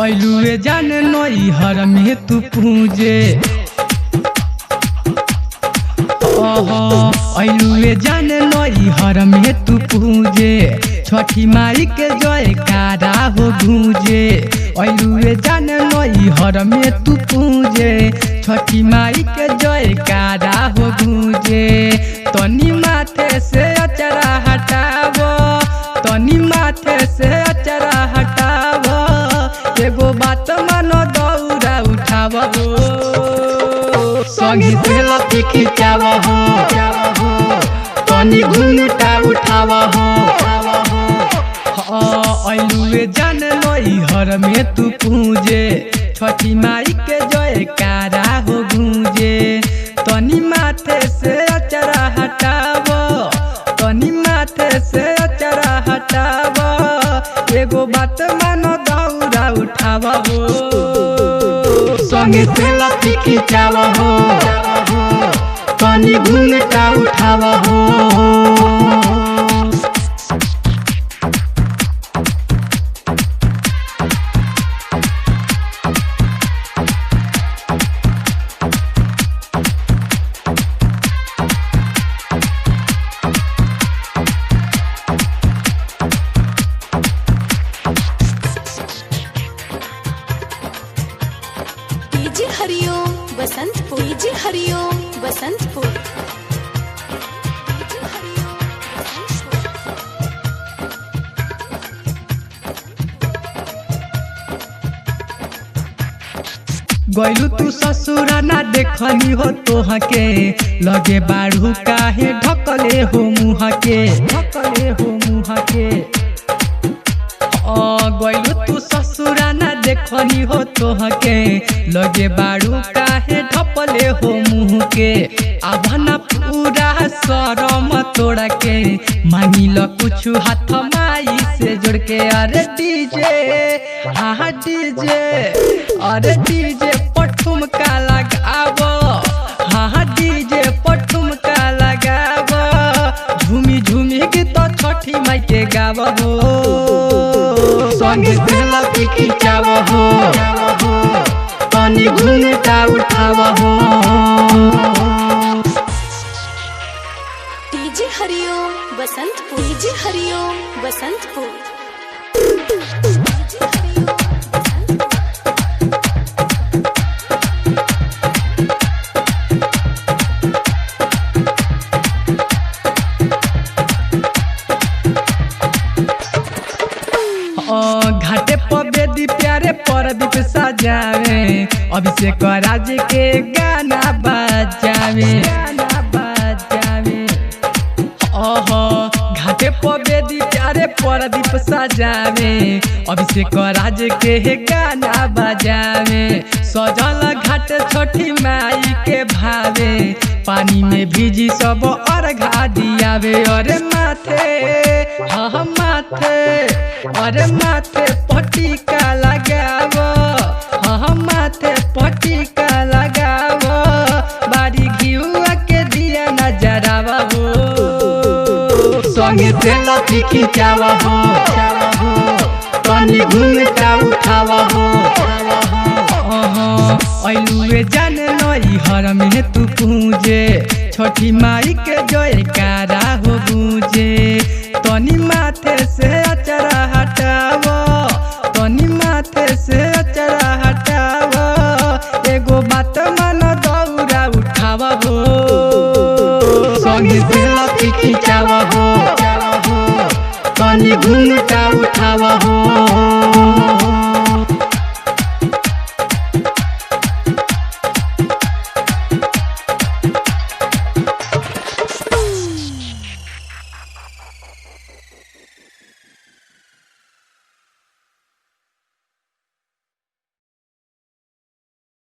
ऐलुए जान नई हर में तू पूजे ऐलुए जान नई हर में तू पूजे छठी माई के जयकारा हो गूंजे ऐलुए जान नई हर में तू पूजे छठी माई के जयकारा हो गूंजे तनी माथे से अचरा हटावो तनी माथे से अचरा हटावो एगो बात मानो दौरा उठावो संगी से लपी खिंचावो तनी घूंघटा उठावो ऐलुए जान नई हर में तू पूजे छठी माई के जयकारा हो गूंजे तनी माथे से अचरा हटावो तनी माथे से अचरा हटावो एगो बात मानो दौरा उठावो संगे से लपी खिंचावो तनी घूंघटा उठावो हरिओम बसंतपुर जी हरिओम बसंतपुर गइलू तू ससुरा ना देखनी हो तोह के लगे बाढ़ू काहे ढकले हो मुँह के गइलू तू ससुरा ना देखनी हो तोह के लगे बाड़ू काहे ढपले हो मुँह के आभना पूरा शरम तोड़ा के मांगी ल कुछ हाथ माई से जोड़ के अरे डीजे हाँ डीजे अरे डीजे पठुम का लगावो हाँ डीजे पठुम का लगावो झूमी झूमी के तो छठी माई के गावो संगे से लपी खिंचावो तनी घूंघटा उठावो जी हरिओम बसंतपुर जी हरिओम बसंतपुर घाटे पर बेदी प्यारे परदीप सजावे अभिषेक राज के गाना बजावे घाटे पर बेदी प्यारे परदीप सजावे अभिषेक राज के गाना बजावे सजल घाट छठी माई के भावे पानी में भीजी सब अर्घा दियावे अरे माथे हाँ माथे अरे माथे पटिका लगावो हाँ माथे पटिका लगावो बारी घिउआ के दिया नजरावो संगे से लपी खिंचावो तनी घूंघटा उठावो ऐलुए जान नई हर में तू पूजे छठी माई के जयकारा हो गूंजे तनी माथे से अचरा हटावो तनी माथे से अचरा हटावो एगो बात मानो दौरा उठावो संगे से लपी खिंचावो तनी घूंघटा उठावो।